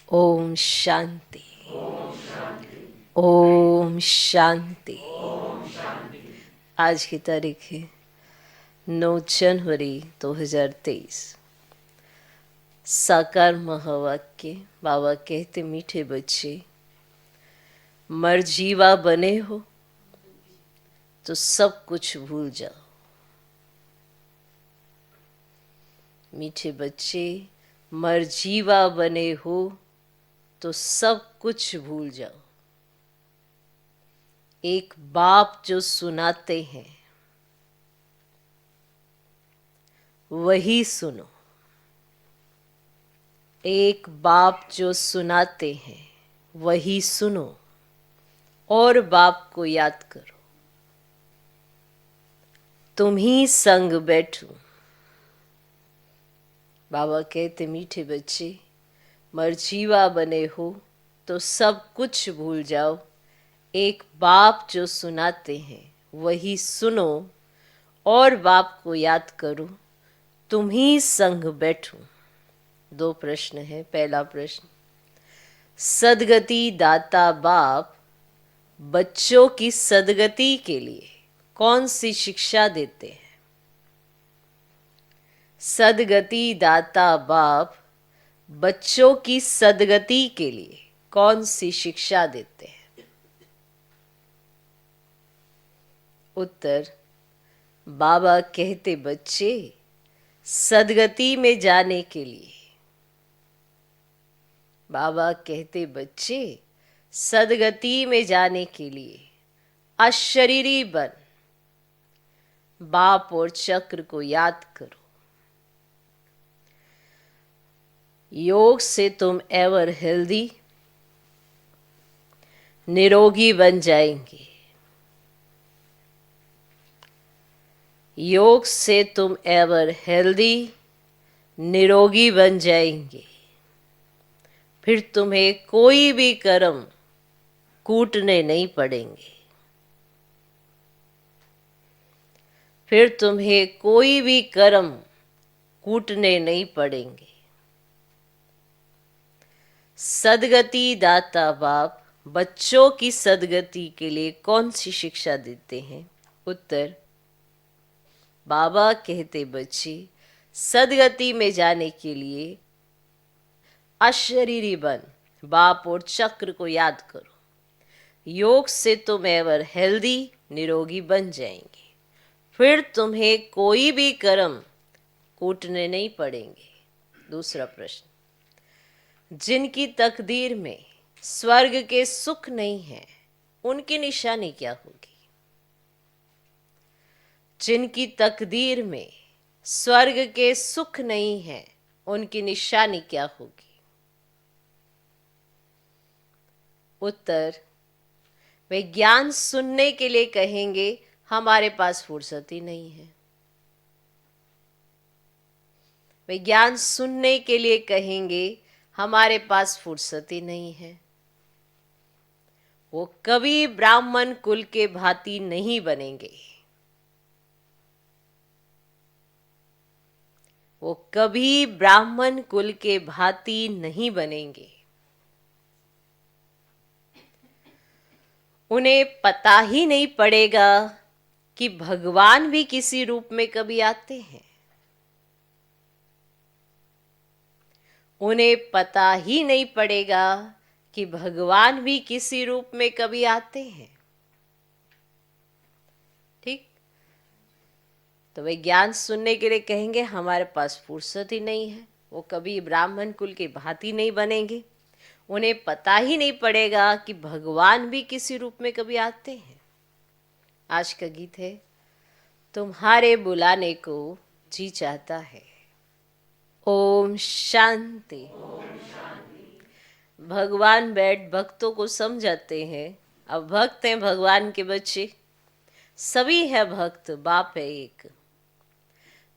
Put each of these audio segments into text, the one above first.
ओम शांति। ओम शांति। आज की तारीख है 9 जनवरी 2023। साकार महावाक्य। बाबा कहते, मीठे बच्चे, मरजीवा बने हो तो सब कुछ भूल जाओ। मीठे बच्चे, मरजीवा बने हो तो सब कुछ भूल जाओ। एक बाप जो सुनाते हैं वही सुनो। एक बाप जो सुनाते हैं वही सुनो और बाप को याद करो। तुम ही संग बैठो। बाबा कहते, मीठे बच्चे, मरजीवा बने हो तो सब कुछ भूल जाओ। एक बाप जो सुनाते हैं वही सुनो और बाप को याद करो। तुम ही संग बैठो। 2 प्रश्न है। पहला प्रश्न, सदगति दाता बाप बच्चों की सदगति के लिए कौन सी शिक्षा देते हैं? सदगति दाता बाप बच्चों की सदगति के लिए कौन सी शिक्षा देते हैं? उत्तर, बाबा कहते, बच्चे, सदगति में जाने के लिए। बाबा कहते, बच्चे, सदगति में जाने के लिए अशरीरी बन बाप और चक्र को याद करो। योग से तुम एवर हेल्दी, निरोगी बन जाएंगे। योग से तुम एवर हेल्दी, निरोगी बन जाएंगे। फिर तुम्हें कोई भी कर्म कूटने नहीं पड़ेंगे। फिर तुम्हें कोई भी कर्म कूटने नहीं पड़ेंगे। सदगति दाता बाप बच्चों की सदगति के लिए कौन सी शिक्षा देते हैं? उत्तर, बाबा कहते, बच्चे, सदगति में जाने के लिए अशरीरी बन बाप और चक्र को याद करो। योग से तुम एवर हेल्दी, निरोगी बन जाएंगे। फिर तुम्हें कोई भी कर्म कूटने नहीं पड़ेंगे। दूसरा प्रश्न, जिनकी तकदीर में स्वर्ग के सुख नहीं है उनकी निशानी क्या होगी? जिनकी तकदीर में स्वर्ग के सुख नहीं है उनकी निशानी क्या होगी? उत्तर, वे ज्ञान सुनने के लिए कहेंगे, हमारे पास फुर्सत ही नहीं है। वे ज्ञान सुनने के लिए कहेंगे, हमारे पास फुर्सत ही नहीं है। वो कभी ब्राह्मण कुल के भांति नहीं बनेंगे। वो कभी ब्राह्मण कुल के भांति नहीं बनेंगे। उन्हें पता ही नहीं पड़ेगा कि भगवान भी किसी रूप में कभी आते हैं। उन्हें पता ही नहीं पड़ेगा कि भगवान भी किसी रूप में कभी आते हैं। ठीक? तो वे ज्ञान सुनने के लिए कहेंगे, हमारे पास फुर्सत ही नहीं है। वो कभी ब्राह्मण कुल के भांति नहीं बनेंगे। उन्हें पता ही नहीं पड़ेगा कि भगवान भी किसी रूप में कभी आते हैं। आज का गीत है, तुम्हारे बुलाने को जी चाहता है। ओम शांति। भगवान बैठ भक्तों को समझाते हैं। अब भक्त हैं भगवान के बच्चे, सभी है भक्त, बाप है एक।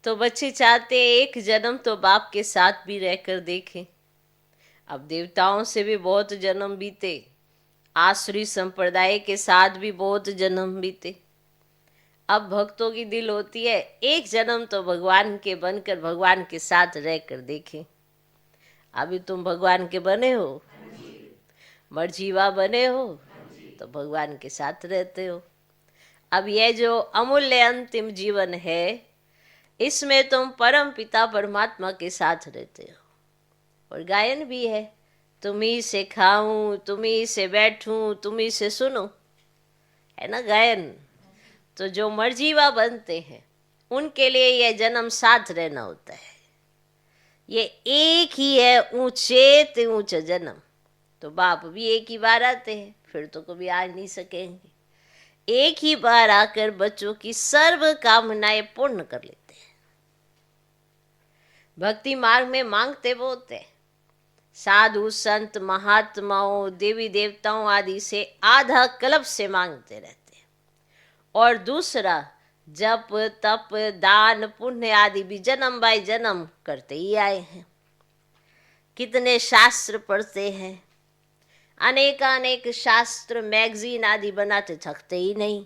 तो बच्चे चाहते हैं एक जन्म तो बाप के साथ भी रहकर देखें। अब देवताओं से भी बहुत जन्म बीते, आसुरी संप्रदाय के साथ भी बहुत जन्म बीते। अब भक्तों की दिल होती है एक जन्म तो भगवान के बनकर भगवान के साथ रहकर देखें। अभी तुम भगवान के बने हो, मर्जीवा बने हो, तो भगवान के साथ रहते हो। अब ये जो अमूल्य अंतिम जीवन है, इसमें तुम परम पिता परमात्मा के साथ रहते हो। और गायन भी है, तुम्ही से खाऊं, तुम्ही से बैठूं, तुम्ही से सुनो, है ना गायन। तो जो मर्जीवा बनते हैं उनके लिए यह जन्म साथ रहना होता है। ये एक ही है ऊंचे ते ऊंचा जन्म। तो बाप भी एक ही बार आते हैं, फिर तो कभी आ नहीं सकेंगे। एक ही बार आकर बच्चों की सर्व कामनाएं पूर्ण कर लेते हैं। भक्ति मार्ग में मांगते बहुत है, साधु संत महात्माओं देवी देवताओं आदि से आधा कल्प से मांगते रहते हैं। और दूसरा जप तप दान पुण्य आदि भी जन्म बाय जन्म करते ही आए हैं। कितने शास्त्र पढ़ते हैं, अनेक शास्त्र मैगजीन आदि बनाते, थकते ही नहीं।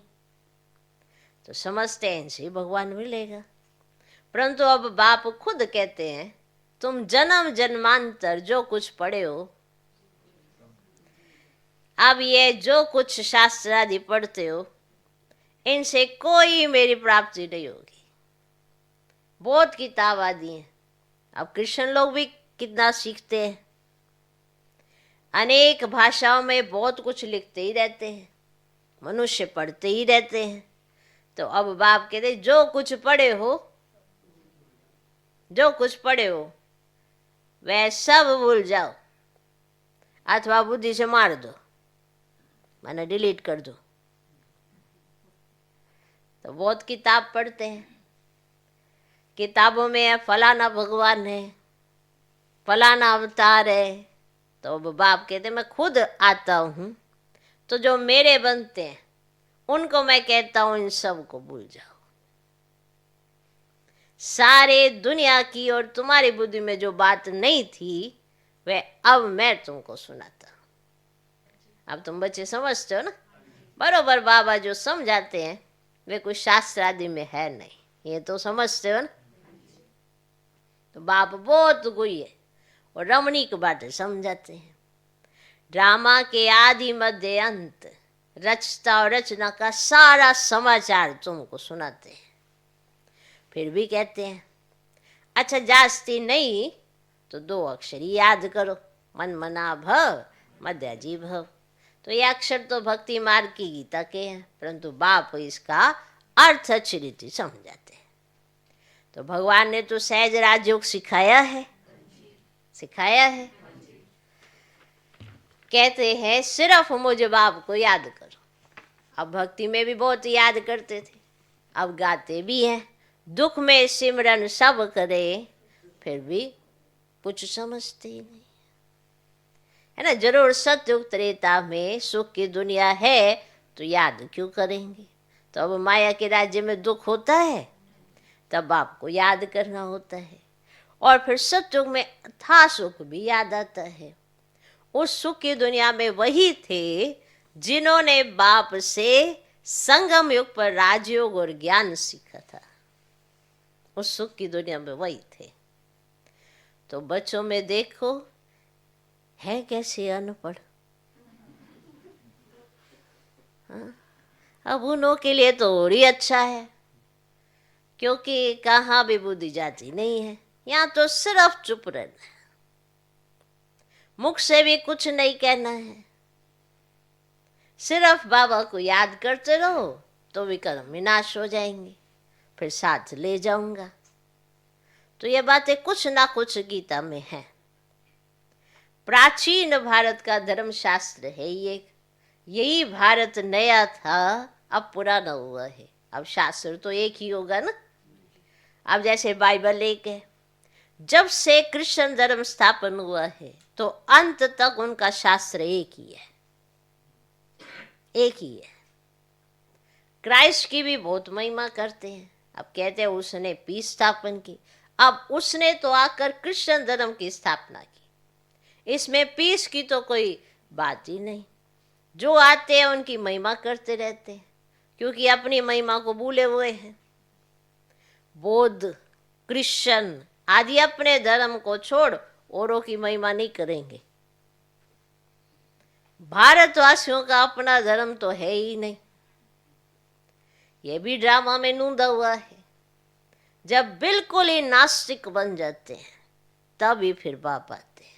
तो समझते हैं इनसे भगवान मिलेगा। परंतु अब बाप खुद कहते हैं, तुम जन्म जन्मांतर जो कुछ पढ़े हो, अब ये जो कुछ शास्त्र आदि पढ़ते हो, इनसे कोई मेरी प्राप्ति नहीं होगी। बहुत किताब आदि हैं। अब कृष्ण लोग भी कितना सीखते हैं, अनेक भाषाओं में बहुत कुछ लिखते ही रहते हैं, मनुष्य पढ़ते ही रहते हैं। तो अब बाप कहते जो कुछ पढ़े हो, जो कुछ पढ़े हो वह सब भूल जाओ, अथवा बुद्धि से मार दो, माने डिलीट कर दो। तो बहुत किताब पढ़ते हैं, किताबों में है फलाना भगवान है, फलाना अवतार है। तो अब बाप कहते मैं खुद आता हूँ, तो जो मेरे बनते हैं उनको मैं कहता हूँ इन सब को भूल जाओ। सारे दुनिया की और तुम्हारी बुद्धि में जो बात नहीं थी वह अब मैं तुमको सुनाता हूँ। अब तुम बच्चे समझते हो ना, बरोबर बाबा जो समझाते हैं वे कुछ शास्त्र आदि में है नहीं, ये तो समझते हो ना। तो बाप बहुत गुई है और रमणीक बातें समझाते हैं। ड्रामा के आदि मध्य अंत, रचता और रचना का सारा समाचार तुमको सुनाते हैं। फिर भी कहते हैं अच्छा जास्ती नहीं तो 2 अक्षर ही याद करो, मन मना भव मध्याजी भव। तो ये अक्षर तो भक्ति मार्ग की गीता के हैं, परंतु बाप इसका अर्थ अच्छी रीति समझाते हैं। तो भगवान ने तो सहज राजयोग सिखाया है, सिखाया है। कहते हैं सिर्फ मुझे बाप को याद करो। अब भक्ति में भी बहुत याद करते थे, अब गाते भी हैं, दुख में सिमरन सब करे, फिर भी कुछ समझते ही नहीं, है ना। जरूर सतयुग त्रेता में सुख की दुनिया है तो याद क्यों करेंगे। तो अब माया के राज्य में दुख होता है तब आपको याद करना होता है, और फिर सतयुग में था सुख भी याद आता है। उस सुख की दुनिया में वही थे जिन्होंने बाप से संगम युग पर राजयोग और ज्ञान सीखा था, उस सुख की दुनिया में वही थे। तो बच्चों में देखो है कैसे अनपढ़, हाँ? अब उन्हों के लिए तो और ही अच्छा है, क्योंकि कहाँ भी बुद्धि जाती नहीं है, यहाँ तो सिर्फ चुप रहना है, मुख से भी कुछ नहीं कहना है, सिर्फ बाबा को याद करते रहो तो विकर्म विनाश हो जाएंगे, फिर साथ ले जाऊंगा। तो ये बातें कुछ ना कुछ गीता में है। प्राचीन भारत का धर्म शास्त्र है ये, यही भारत नया था अब पुराना हुआ है। अब शास्त्र तो एक ही होगा ना। अब जैसे बाइबल एक है, जब से कृष्ण धर्म स्थापन हुआ है तो अंत तक उनका शास्त्र एक ही है, एक ही है। क्राइस्ट की भी बहुत महिमा करते हैं। अब कहते हैं उसने पीस स्थापन की, अब उसने तो आकर कृष्ण धर्म की स्थापना की, इसमें पीस की तो कोई बात ही नहीं। जो आते हैं उनकी महिमा करते रहते हैं, क्योंकि अपनी महिमा को भूले हुए हैं। बौद्ध कृष्ण आदि अपने धर्म को छोड़ औरों की महिमा नहीं करेंगे। भारतवासियों का अपना धर्म तो है ही नहीं। ये भी ड्रामा में नूंदा हुआ है। जब बिल्कुल ही नास्तिक बन जाते हैं तब ही फिर बाप आते हैं।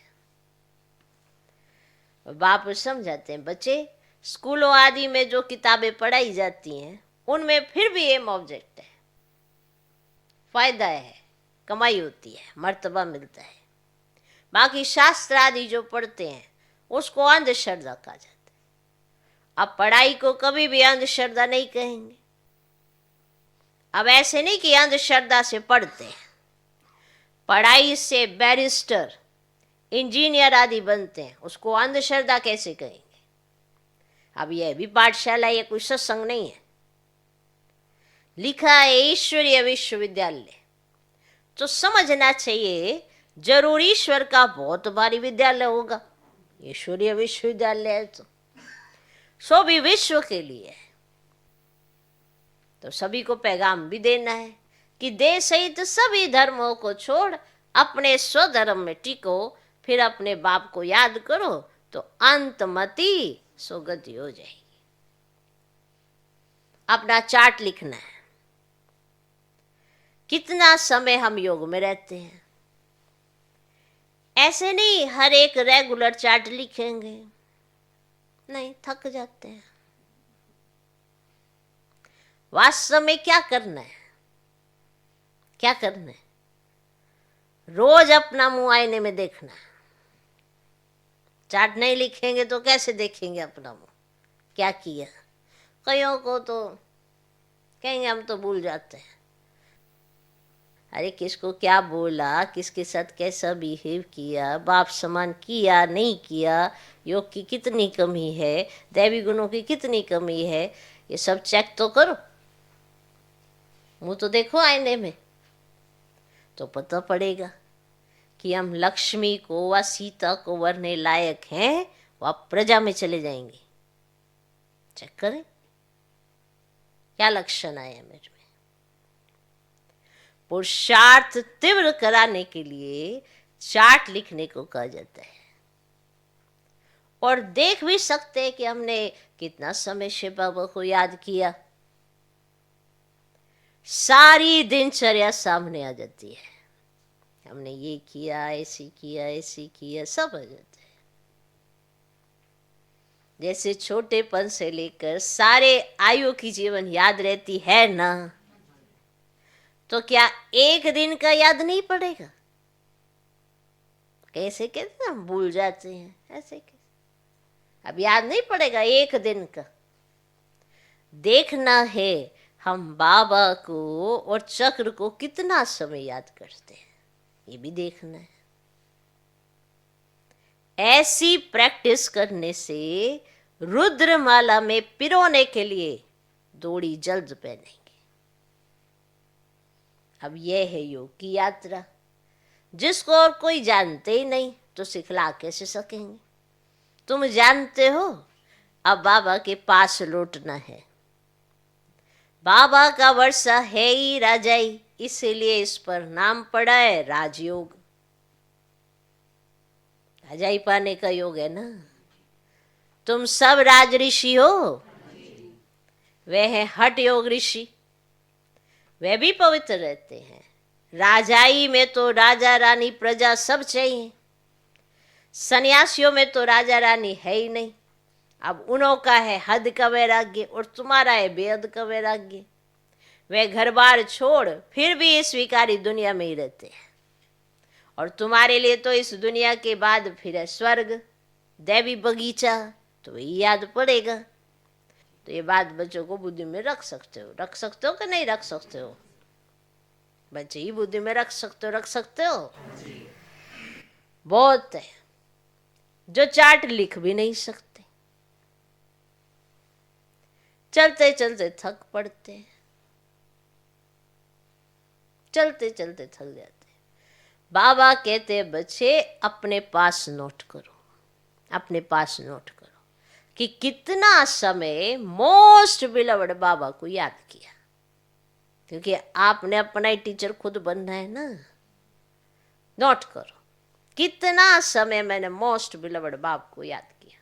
बाप समझाते हैं, बच्चे स्कूलों आदि में जो किताबें पढ़ाई जाती हैं उनमें फिर भी एम ऑब्जेक्ट है, फायदा है, कमाई होती है, मर्तबा मिलता है। बाकी शास्त्र आदि जो पढ़ते हैं उसको अंधश्रद्धा कहा जाता है। अब पढ़ाई को कभी भी अंधश्रद्धा नहीं कहेंगे। अब ऐसे नहीं कि अंधश्रद्धा से पढ़ते हैं, पढ़ाई से बैरिस्टर इंजीनियर आदि बनते हैं, उसको अंधश्रद्धा कैसे कहेंगे? अब यह भी पाठशाला, ये कोई सत्संग नहीं है। लिखा है ईश्वरीय विश्वविद्यालय, तो समझना चाहिए जरूर ईश्वर का बहुत भारी विद्यालय होगा। ईश्वरीय विश्वविद्यालय है तो सो भी विश्व के लिए है। तो सभी को पैगाम भी देना है कि देश सहित सभी धर्मों को छोड़ अपने स्वधर्म में टिको, फिर अपने बाप को याद करो तो अंतमति सुगति हो जाएगी। अपना चार्ट लिखना है, कितना समय हम योग में रहते हैं। ऐसे नहीं हर एक रेगुलर चार्ट लिखेंगे, नहीं, थक जाते हैं। वास्तव में क्या करना है, क्या करना है? रोज अपना मुंह आईने में देखना है। चार्ट नहीं लिखेंगे तो कैसे देखेंगे अपना मुंह, क्या किया? कईयों को तो कहेंगे हम तो भूल जाते हैं। अरे किसको क्या बोला, किसके साथ कैसा बिहेव किया, बाप समान किया नहीं किया, योग की कितनी कमी है, दैवी गुणों की कितनी कमी है, ये सब चेक तो करो। मुंह तो देखो आईने में, तो पता पड़ेगा कि हम लक्ष्मी को व सीता को वरने लायक हैं, वह प्रजा में चले जाएंगे। चेक करें क्या लक्षण आए मेरे में। पुरुषार्थ तीव्र कराने के लिए चार्ट लिखने को कहा जाता है, और देख भी सकते हैं कि हमने कितना समय से बाबा को याद किया। सारी दिनचर्या सामने आ जाती है, हमने ये किया, ऐसे किया, ऐसे किया, सब आ जाता है। जैसे छोटेपन से लेकर सारे आयु की जीवन याद रहती है ना, तो क्या एक दिन का याद नहीं पड़ेगा? कैसे कैसे हम भूल जाते हैं, ऐसे कैसे? अब याद नहीं पड़ेगा एक दिन का। देखना है हम बाबा को और चक्र को कितना समय याद करते हैं, ये भी देखना है। ऐसी प्रैक्टिस करने से रुद्रमाला में पिरोने के लिए दौड़ी जल्द पहनेंगे। अब यह है योग की यात्रा, जिसको और कोई जानते ही नहीं तो सिखला कैसे सकेंगे? तुम जानते हो अब बाबा के पास लौटना है। बाबा का वर्षा है ही राजाई, इसीलिए इस पर नाम पड़ा है राजयोग। राजाई पाने का योग है ना। तुम सब राज ऋषि हो, वे हैं हठ योग ऋषि, वे भी पवित्र रहते हैं। राजाई में तो राजा रानी प्रजा सब चाहिए, सन्यासियों में तो राजा रानी है ही नहीं। अब उन्हों का है हद का वैराग्य और तुम्हारा है बेहद का वैराग्य। वे घर बार छोड़ फिर भी इस स्वीकारी दुनिया में ही रहते हैं, और तुम्हारे लिए तो इस दुनिया के बाद फिर है स्वर्ग, दैवी बगीचा, तो वही याद पड़ेगा। तो ये बात बच्चों को बुद्धि में रख सकते हो, रख सकते हो कि नहीं रख सकते हो? बच्चे ही बुद्धि में रख सकते हो, रख सकते हो? बहुत है जो चार्ट लिख भी नहीं सकते, चलते चलते थक पड़ते हैं, चलते चलते थक जाते हैं। बाबा कहते बच्चे अपने पास नोट करो, अपने पास नोट करो कि कितना समय मोस्ट बिलवड बाबा को याद किया, क्योंकि आपने अपना ही टीचर खुद बनना है ना। नोट करो कितना समय मैंने मोस्ट बिलवड बाप को याद किया।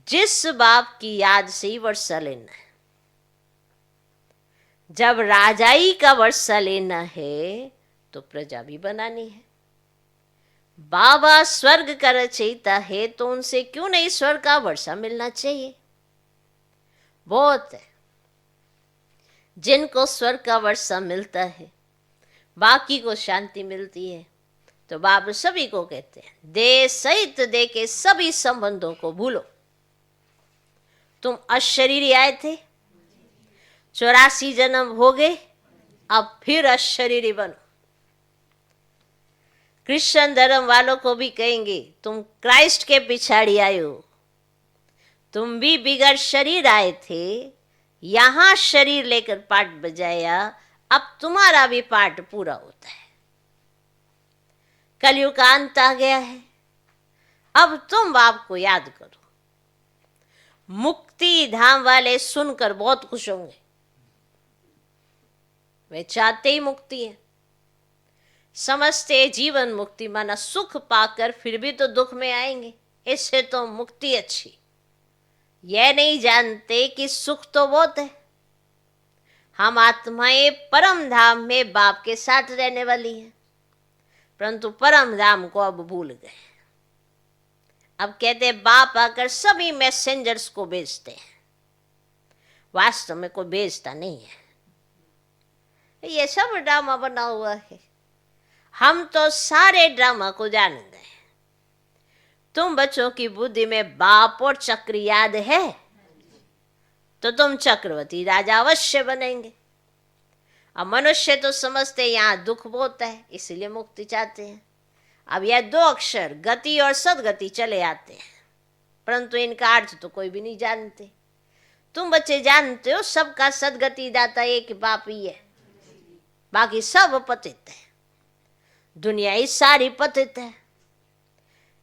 जिस बाप की याद से ही वर्षा लेना है, जब राजाई का वर्षा लेना है तो प्रजा भी बनानी है। बाबा स्वर्ग का रचयिता है तो उनसे क्यों नहीं स्वर्ग का वर्षा मिलना चाहिए। बहुत है जिनको स्वर्ग का वर्षा मिलता है, बाकी को शांति मिलती है। तो बाबा सभी को कहते हैं, देह सहित दे के सभी संबंधों को भूलो। तुम अशरीरी आए थे, 84 जन्म हो गए, अब फिर अशरीरी बनो। क्रिश्चियन धर्म वालों को भी कहेंगे, तुम क्राइस्ट के पिछाड़ी आए हो, तुम भी बिगड़ शरीर आए थे, यहां शरीर लेकर पाठ बजाया, अब तुम्हारा भी पाठ पूरा होता है। कलयुग का अंत आ गया है, अब तुम बाप को याद करो। मुक्ति धाम वाले सुनकर बहुत खुश होंगे, वे चाहते ही मुक्ति है, समझते जीवन मुक्ति माना सुख पाकर फिर भी तो दुख में आएंगे, इससे तो मुक्ति अच्छी। यह नहीं जानते कि सुख तो बहुत है, हम आत्माएं परम धाम में बाप के साथ रहने वाली हैं, परंतु परम धाम को अब भूल गए। अब कहते बाप आकर सभी मैसेंजर्स को भेजते हैं, वास्तव में कोई भेजता नहीं है, ये सब ड्रामा बना हुआ है। हम तो सारे ड्रामा को जान गए। तुम बच्चों की बुद्धि में बाप और चक्र याद है तो तुम चक्रवर्ती राजा अवश्य बनेंगे। अब मनुष्य तो समझते यहाँ दुख बहुत है, इसलिए मुक्ति चाहते हैं। अब यह 2 अक्षर गति और सदगति चले आते हैं, परंतु इनका अर्थ तो कोई भी नहीं जानते। तुम बच्चे जानते हो सबका सदगति दाता एक बाप ही है, बाकी सब पतित है, दुनिया ही सारी पतित है।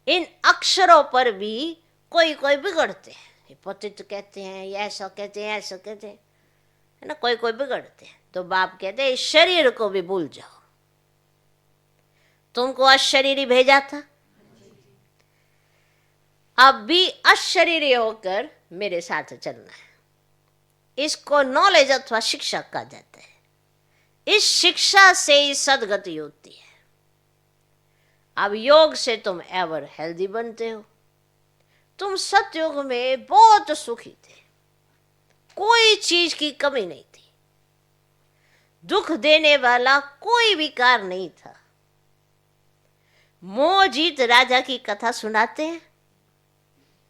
इन अक्षरों पर भी कोई कोई बिगड़ते हैं, ये पतित कहते हैं, ये ऐसा कहते हैं, ऐसा कहते हैं, है ना, कोई कोई बिगड़ते हैं। तो बाप कहते हैं इस शरीर को भी भूल जाओ, तुमको अशरीरी भेजा था, अब भी अशरीरी होकर मेरे साथ चलना है। इसको नॉलेज अथवा शिक्षा कहा जाता है। इस शिक्षा से ही सदगति होती है। अब योग से तुम एवर हेल्दी बनते हो। तुम सतयुग में बहुत सुखी थे, कोई चीज की कमी नहीं थी, दुख देने वाला कोई विकार नहीं था। मोहजीत राजा की कथा सुनाते हैं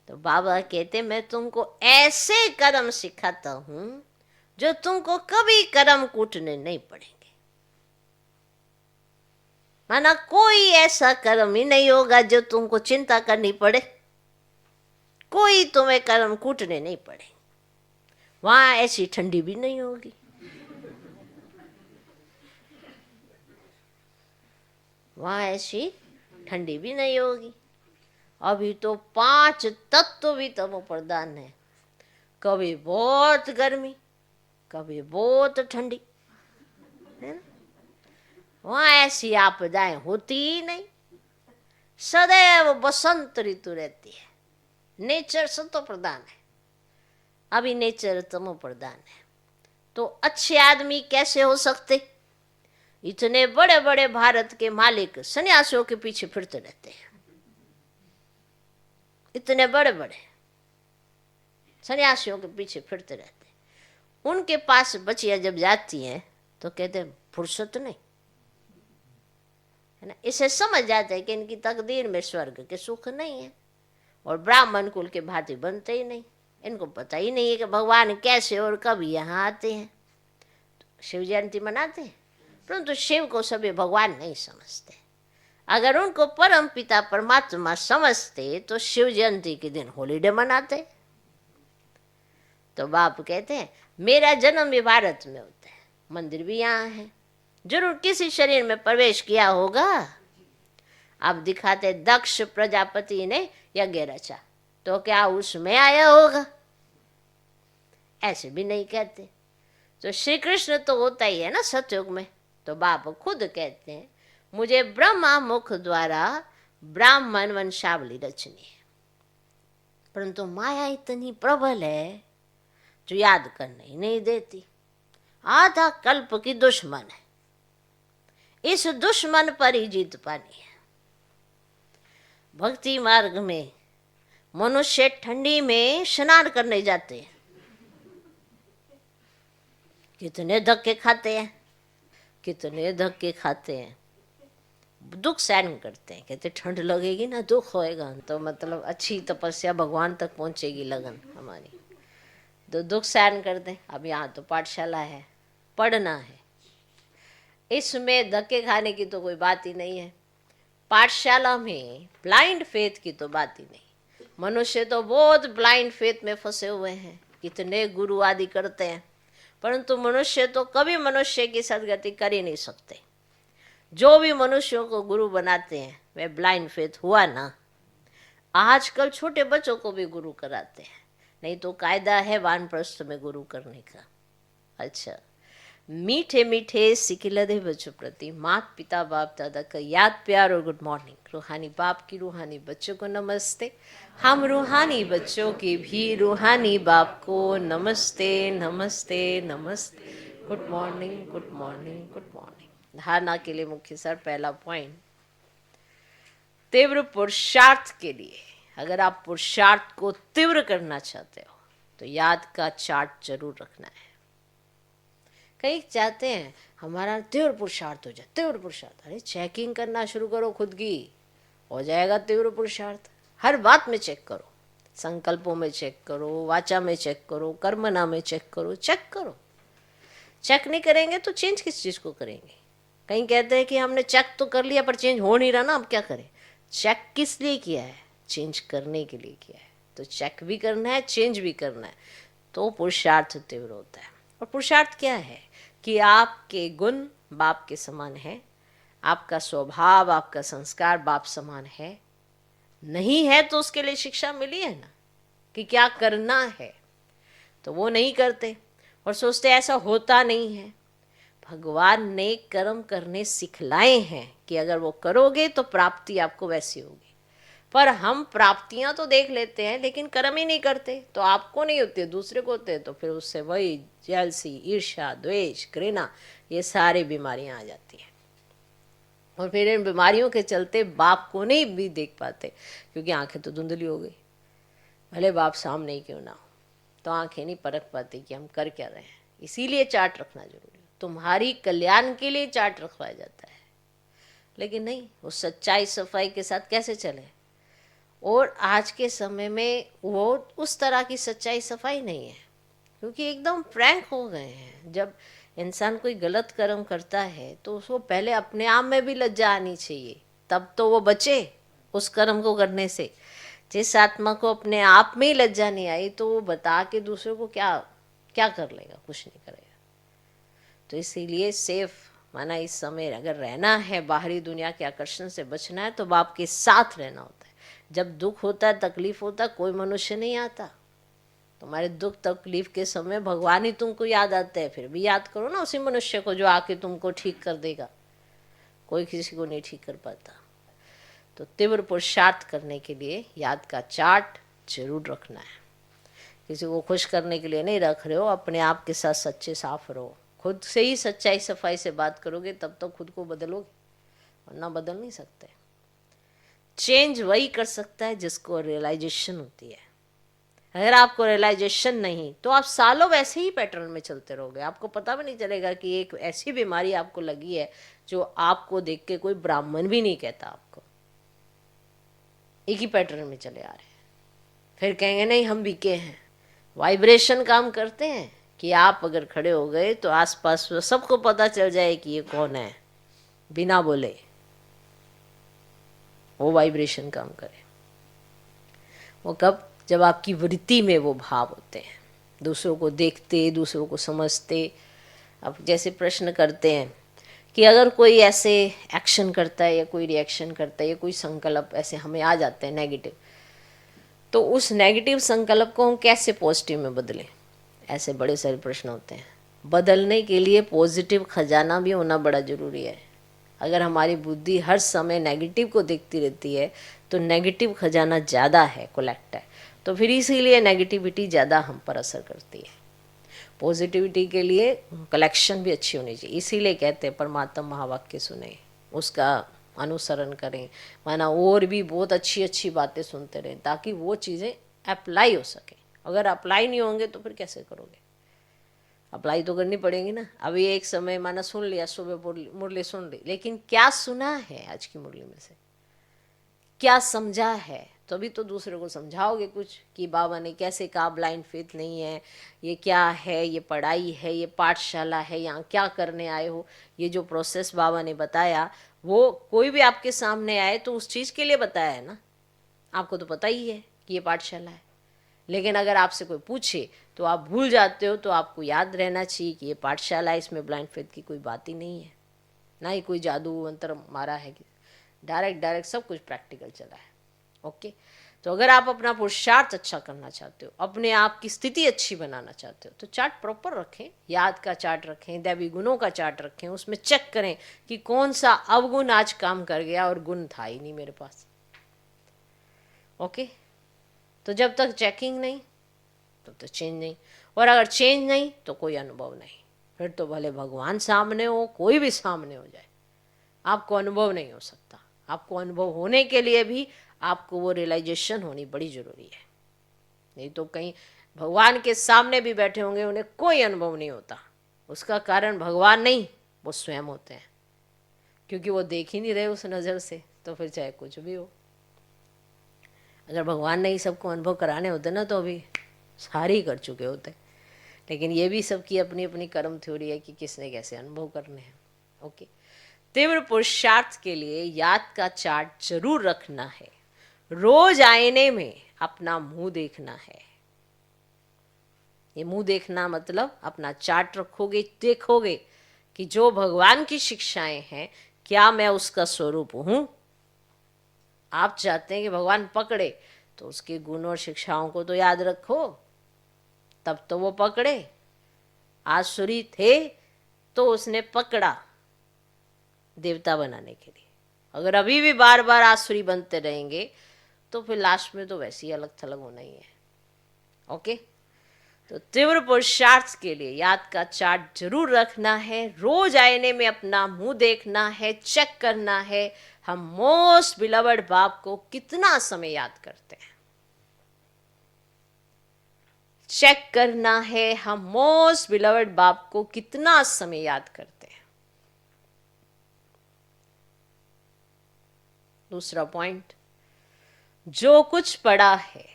तो बाबा कहते मैं तुमको ऐसे कर्म सिखाता हूं जो तुमको कभी कर्म कूटने नहीं पड़ेंगे। माना कोई ऐसा कर्म ही नहीं होगा जो तुमको चिंता करनी पड़े, कोई तुम्हें कर्म कूटने नहीं पड़े। वहां ऐसी ठंडी भी नहीं होगी, वहां ऐसी ठंडी भी नहीं होगी। अभी तो 5 तत्व भी तमो प्रधान है, कभी बहुत गर्मी, कभी बहुत ठंडी, है ना। वहां ऐसी आपदाएं होती ही नहीं, सदैव बसंत ऋतु रहती है। नेचर सतो प्रधान है, अभी नेचर तमो प्रधान है। तो अच्छे आदमी कैसे हो सकते? इतने बड़े बड़े भारत के मालिक सन्यासियों के पीछे फिरते रहते हैं, इतने बड़े बड़े सन्यासियों के पीछे फिरते रहते हैं। उनके पास बच्चियां जब जाती हैं तो कहते हैं फुर्सत नहीं, है ना। इसे समझ जाते हैं कि इनकी तकदीर में स्वर्ग के सुख नहीं है और ब्राह्मण कुल के भांति बनते ही नहीं। इनको पता ही नहीं है कि भगवान कैसे और कब यहाँ आते हैं। शिव जयंती मनाते हैं, परंतु शिव को सभी भगवान नहीं समझते। अगर उनको परम पिता परमात्मा समझते तो शिव जयंती के दिन हॉलीडे मनाते। तो बाप कहते हैं मेरा जन्म भी भारत में होता है, मंदिर भी यहाँ है, जरूर किसी शरीर में प्रवेश किया होगा। आप दिखाते दक्ष प्रजापति ने यज्ञ रचा, तो क्या उसमें आया होगा? ऐसे भी नहीं कहते। तो श्री कृष्ण तो होता ही है ना सतयुग में। तो बाप खुद कहते हैं मुझे ब्रह्मा मुख द्वारा ब्राह्मण वंशावली रचनी है। परंतु माया इतनी प्रबल है जो याद करने ही नहीं देती। आधा कल्प की दुश्मन है, इस दुश्मन पर ही जीत पानी है। भक्ति मार्ग में मनुष्य ठंडी में स्नान करने जाते हैं, कितने धक्के खाते हैं, कितने धक्के खाते हैं, दुख सहन करते हैं। कहते ठंड लगेगी ना, दुख होएगा तो मतलब अच्छी तपस्या भगवान तक पहुंचेगी लगन हमारी, तो दुख सहन करते हैं। अब यहाँ तो पाठशाला है, पढ़ना है, इसमें धक्के खाने की तो कोई बात ही नहीं है। पाठशाला में ब्लाइंड फेथ की तो बात ही नहीं। मनुष्य तो बहुत ब्लाइंड फेथ में फंसे हुए हैं, कितने गुरु आदि करते हैं, परंतु मनुष्य तो कभी मनुष्य की सदगति कर ही नहीं सकते। जो भी मनुष्यों को गुरु बनाते हैं वे ब्लाइंड फेथ हुआ ना। आजकल छोटे बच्चों को भी गुरु कराते हैं, नहीं तो कायदा है वानप्रस्थ में गुरु करने का। अच्छा, मीठे मीठे सिकिलधे बच्चों प्रति माता पिता बाप दादा का याद प्यार और गुड मॉर्निंग। रूहानी बाप की रूहानी बच्चों को नमस्ते। हम रूहानी बच्चों की भी रूहानी बाप को नमस्ते नमस्ते नमस्ते। Good morning good morning good morning. धारणा के लिए मुख्य सर पहला पॉइंट, तीव्र पुरुषार्थ के लिए अगर आप पुरुषार्थ को तीव्र करना चाहते हो तो याद का चार्ट जरूर रखना है। कई चाहते हैं हमारा तीव्र पुरुषार्थ हो जाए, तीव्र पुरुषार्थ। अरे चेकिंग करना शुरू करो खुद की, हो जाएगा तीव्र पुरुषार्थ। हर बात में चेक करो, संकल्पों में चेक करो, वाचा में चेक करो, कर्मना में चेक करो, चेक करो। चेक नहीं करेंगे तो चेंज किस चीज़ को करेंगे। कहीं कहते हैं कि हमने चेक तो कर लिया पर चेंज हो नहीं रहा ना, अब क्या करें। चेक किस लिए किया है? चेंज करने के लिए किया है। तो चेक भी करना है, चेंज भी करना है, तो पुरुषार्थ तीव्र होता है। और पुरुषार्थ क्या है कि आपके गुण बाप के समान है, आपका स्वभाव आपका संस्कार बाप समान है। नहीं है तो उसके लिए शिक्षा मिली है ना कि क्या करना है, तो वो नहीं करते और सोचते ऐसा होता नहीं है। भगवान ने कर्म करने सिखलाए हैं कि अगर वो करोगे तो प्राप्ति आपको वैसी होगी। पर हम प्राप्तियां तो देख लेते हैं लेकिन कर्म ही नहीं करते, तो आपको नहीं होते दूसरे को होते, तो फिर उससे वही जेलसी, ईर्ष्या, द्वेष, घृणा, ये सारी बीमारियां आ जाती हैं। और फिर इन बीमारियों के चलते बाप को नहीं भी देख पाते क्योंकि आंखें तो धुंधली हो गई। भले बाप सामने ही क्यों ना हो, तो आंखें नहीं परख पाती कि हम कर क्या रहे हैं। इसीलिए चार्ट रखना जरूरी है। तुम्हारी कल्याण के लिए चार्ट रखवाया जाता है, लेकिन नहीं, वो सच्चाई सफाई के साथ कैसे चले। और आज के समय में वो उस तरह की सच्चाई सफाई नहीं है, क्योंकि एकदम फ्रैंक हो गए हैं। जब इंसान कोई गलत कर्म करता है तो उसको पहले अपने आप में भी लज्जा आनी चाहिए, तब तो वो बचे उस कर्म को करने से। जिस आत्मा को अपने आप में ही लज्जा नहीं आई तो वो बता के दूसरे को क्या क्या कर लेगा, कुछ नहीं करेगा। तो इसीलिए सेफ माना इस समय अगर रहना है, बाहरी दुनिया के आकर्षण से बचना है, तो बाप के साथ रहना होता है। जब दुख होता है, तकलीफ होता है, कोई मनुष्य नहीं आता। तुम्हारे दुख तकलीफ के समय भगवान ही तुमको याद आते हैं, फिर भी याद करो ना उसी मनुष्य को जो आके तुमको ठीक कर देगा। कोई किसी को नहीं ठीक कर पाता। तो तीव्र पुरुषार्थ करने के लिए याद का चार्ट जरूर रखना है। किसी को खुश करने के लिए नहीं रख रहे हो, अपने आप के साथ सच्चे साफ रहो। खुद से ही सच्चाई सफाई से बात करोगे तब तो खुद को बदलोगे, वरना बदल नहीं सकते। चेंज वही कर सकता है जिसको रियलाइजेशन होती है। अगर आपको रियलाइजेशन नहीं तो आप सालों वैसे ही पैटर्न में चलते रहोगे। आपको पता भी नहीं चलेगा कि एक ऐसी बीमारी आपको लगी है जो आपको देख के कोई ब्राह्मण भी नहीं कहता आपको। एक ही पैटर्न में चले आ रहे हैं। फिर कहेंगे नहीं हम बीके हैं। वाइब्रेशन काम करते हैं कि आप अगर खड़े हो गए तो आसपास सबको पता चल जाए कि ये कौन है, बिना बोले वो वाइब्रेशन काम करे। वो कब? जब आपकी वृत्ति में वो भाव होते हैं, दूसरों को देखते, दूसरों को समझते। अब जैसे प्रश्न करते हैं कि अगर कोई ऐसे एक्शन करता है या कोई रिएक्शन करता है या कोई संकल्प ऐसे हमें आ जाते हैं नेगेटिव, तो उस नेगेटिव संकल्प को हम कैसे पॉजिटिव में बदलें? ऐसे बड़े सारे प्रश्न होते हैं। बदलने के लिए पॉजिटिव खजाना भी होना बड़ा ज़रूरी है। अगर हमारी बुद्धि हर समय नेगेटिव को देखती रहती है तो नेगेटिव खजाना ज़्यादा है, कलेक्ट है, तो फिर इसीलिए नेगेटिविटी ज़्यादा हम पर असर करती है। पॉजिटिविटी के लिए कलेक्शन भी अच्छी होनी चाहिए, इसीलिए कहते हैं परमात्मा महावाक्य सुने, उसका अनुसरण करें, माना और भी बहुत अच्छी अच्छी बातें सुनते रहें ताकि वो चीज़ें अप्लाई हो सके। अगर अप्लाई नहीं होंगे तो फिर कैसे करोगे? अप्लाई तो करनी पड़ेगी ना। अभी एक समय माना सुन लिया, सुबह मुरली सुन ली, लेकिन क्या सुना है आज की मुरली में से, क्या समझा है? तो अभी तो दूसरे को समझाओगे कुछ कि बाबा ने कैसे कहा ब्लाइंड फेथ नहीं है, ये क्या है, ये पढ़ाई है, ये पाठशाला है, यहाँ क्या करने आए हो। ये जो प्रोसेस बाबा ने बताया वो कोई भी आपके सामने आए तो उस चीज़ के लिए बताया है ना। आपको तो पता ही है कि ये पाठशाला है, लेकिन अगर आपसे कोई पूछे तो आप भूल जाते हो। तो आपको याद रहना चाहिए कि ये पाठशाला है, इसमें ब्लाइंड फेथ की कोई बात ही नहीं है, ना ही कोई जादू मंत्र मारा है, डायरेक्ट सब कुछ प्रैक्टिकल चला है। ओके, तो अगर आप अपना पुरुषार्थ अच्छा करना चाहते हो, अपने आप की स्थिति अच्छी बनाना चाहते हो, तो चार्ट प्रॉपर रखें, याद का चार्ट रखें, दैवी गुणों का चार्ट रखें, उसमें चेक करें कि कौन सा अवगुण आज काम कर गया और गुण था ही नहीं मेरे पास। ओके, तो जब तक चेकिंग नहीं तब तक चेंज नहीं, और अगर चेंज नहीं तो कोई अनुभव नहीं। फिर तो भले भगवान सामने हो, कोई भी सामने हो जाए, आपको अनुभव नहीं हो सकता। आपको अनुभव होने के लिए भी आपको वो रियलाइजेशन होनी बड़ी ज़रूरी है। नहीं तो कहीं भगवान के सामने भी बैठे होंगे, उन्हें कोई अनुभव नहीं होता। उसका कारण भगवान नहीं, वो स्वयं होते हैं, क्योंकि वो देख ही नहीं रहे उस नज़र से। तो फिर चाहे कुछ भी हो, अगर भगवान ने ही सबको अनुभव कराने होते ना तो अभी सारे ही कर चुके होते। लेकिन ये भी सबकी अपनी अपनी कर्म थ्योरी है कि किसने कैसे अनुभव करने हैं। ओके, तीव्र पुरुषार्थ के लिए याद का चार्ट जरूर रखना है। रोज आईने में अपना मुंह देखना है। ये मुंह देखना मतलब अपना चार्ट रखोगे, देखोगे कि जो भगवान की शिक्षाएं हैं क्या मैं उसका स्वरूप हूं। आप चाहते हैं कि भगवान पकड़े तो उसके गुण और शिक्षाओं को तो याद रखो, तब तो वो पकड़े। आसुरी थे तो उसने पकड़ा देवता बनाने के लिए। अगर अभी भी बार बार आसुरी बनते रहेंगे तो फिर लास्ट में तो वैसे ही अलग थलग होना ही है। ओके, तो तीव्र पुरुषार्थ के लिए याद का चार्ट जरूर रखना है। रोज आईने में अपना मुंह देखना है, चेक करना है हम मोस्ट बिलवर्ड बाप को कितना समय याद करते हैं। चेक करना है हम मोस्ट बिलवर्ड बाप को कितना समय याद करते हैं। दूसरा पॉइंट, जो कुछ पढ़ा है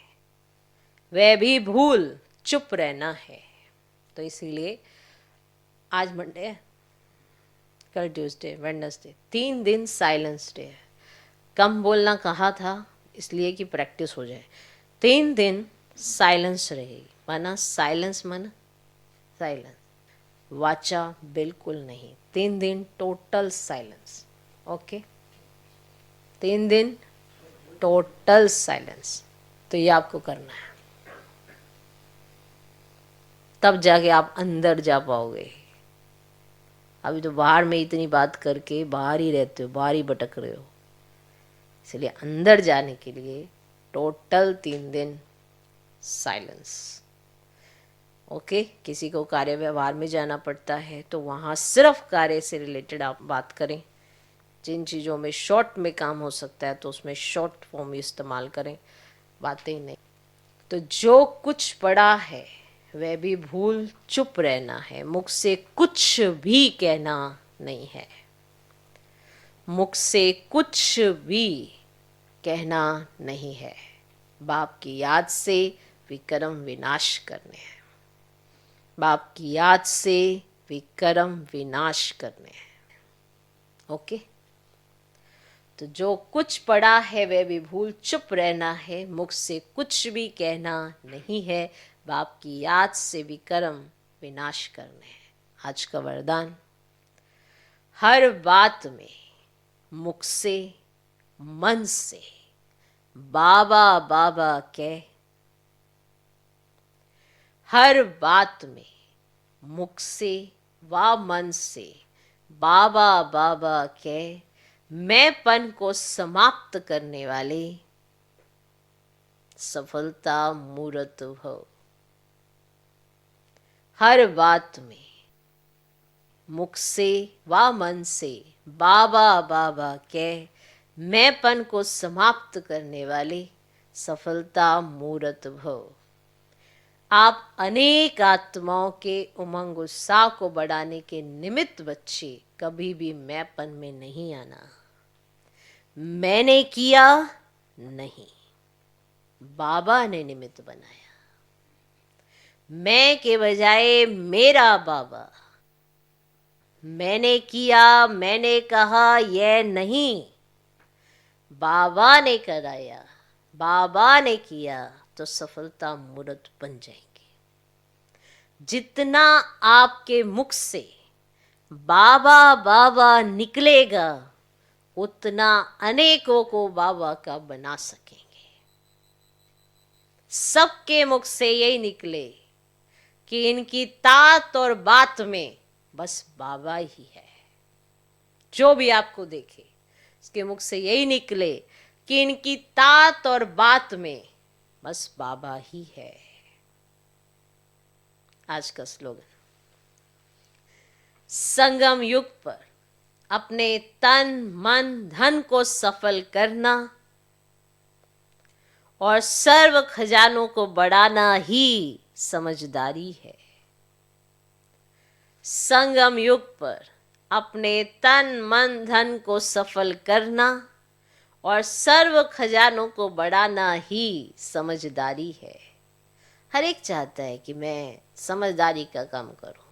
वह भी भूल चुप रहना है। तो इसीलिए आज मंडे है, कल ट्यूसडे, वेडनेसडे, 3 दिन साइलेंस डे है। कम बोलना कहा था इसलिए कि प्रैक्टिस हो जाए। 3 दिन साइलेंस रहेगी, माना साइलेंस, माना साइलेंस, वाचा बिल्कुल नहीं। 3 दिन टोटल साइलेंस। ओके, 3 दिन टोटल साइलेंस। तो ये आपको करना है, तब जाके आप अंदर जा पाओगे। अभी तो बाहर में इतनी बात करके बाहर ही रहते हो, बाहर ही भटक रहे हो। इसलिए अंदर जाने के लिए टोटल 3 दिन साइलेंस। ओके, किसी को कार्य व्यवहार में जाना पड़ता है तो वहाँ सिर्फ कार्य से रिलेटेड आप बात करें। जिन चीज़ों में शॉर्ट में काम हो सकता है तो उसमें शॉर्ट फॉर्म इस्तेमाल करें, बातें ही नहीं। तो जो कुछ पढ़ा है वह भी भूल चुप रहना है। मुख से कुछ भी कहना नहीं है, मुख से कुछ भी कहना नहीं है। बाप की याद से विक्रम विनाश करने हैं, बाप की याद से विक्रम विनाश करने हैं। ओके, तो जो कुछ पढ़ा है वह भी भूल चुप रहना है, मुख से कुछ भी कहना नहीं है, बाप की याद से विक्रम विनाश करने हैं। आज का वरदान, हर बात में मुख से मन से बाबा बाबा कह। हर बात में मुख से व मन से बाबा बाबा कह मैंपन को समाप्त करने वाले सफलता मूर्त भव। हर बात में मुख से व मन से बाबा बाबा कह मैंपन को समाप्त करने वाले सफलता मूर्त भव। आप अनेक आत्माओं के उमंग उत्साह को बढ़ाने के निमित्त बच्चे कभी भी मैंपन में नहीं आना। मैंने किया नहीं, बाबा ने निमित्त बनाया। मैं के बजाय मेरा बाबा। मैंने किया, मैंने कहा, यह नहीं, बाबा ने कराया, बाबा ने किया तो सफलता मूर्त बन जाएंगे। जितना आपके मुख से बाबा बाबा निकलेगा उतना अनेकों को बाबा का बना सकेंगे। सबके मुख से यही निकले कि इनकी तात और बात में बस बाबा ही है। जो भी आपको देखे उसके मुख से यही निकले कि इनकी तात और बात में बस बाबा ही है। आज का स्लोगन, संगम युग पर अपने तन मन धन को सफल करना और सर्व खजानों को बढ़ाना ही समझदारी है। संगम युग पर अपने तन मन धन को सफल करना और सर्व खजानों को बढ़ाना ही समझदारी है। हर एक चाहता है कि मैं समझदारी का काम करूं,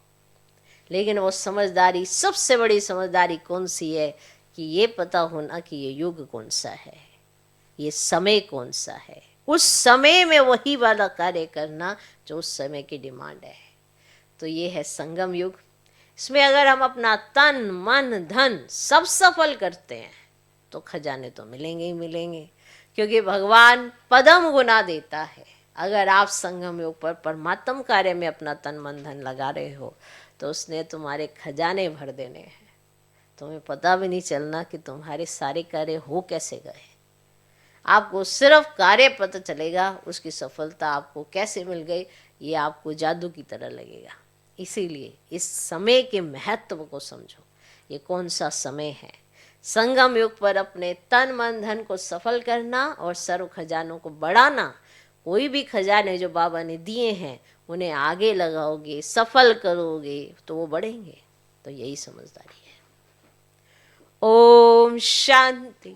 लेकिन वो समझदारी, सबसे बड़ी समझदारी कौन सी है कि ये पता होना कि ये युग कौन सा है, ये समय कौन सा है, उस समय में वही वाला कार्य करना जो उस समय की डिमांड है। तो ये है संगम युग। इसमें अगर हम अपना तन मन धन सब सफल करते हैं तो खजाने तो मिलेंगे ही मिलेंगे, क्योंकि भगवान पदम गुना देता है। अगर आप संगम योग पर परमात्म कार्य में अपना तन मन धन लगा रहे हो तो उसने तुम्हारे खजाने भर देने हैं। तुम्हें पता भी नहीं चलना कि तुम्हारे सारे कार्य हो कैसे गए। आपको सिर्फ कार्य पता चलेगा, उसकी सफलता आपको कैसे मिल गई ये आपको जादू की तरह लगेगा। इसीलिए इस समय के महत्व को समझो। ये कौन सा समय है? संगम युग पर अपने तन मन धन को सफल करना और सर्व खजानों को बढ़ाना। कोई भी खजाने जो बाबा ने दिए हैं उन्हें आगे लगाओगे, सफल करोगे तो वो बढ़ेंगे। तो यही समझदारी है। ओम शांति।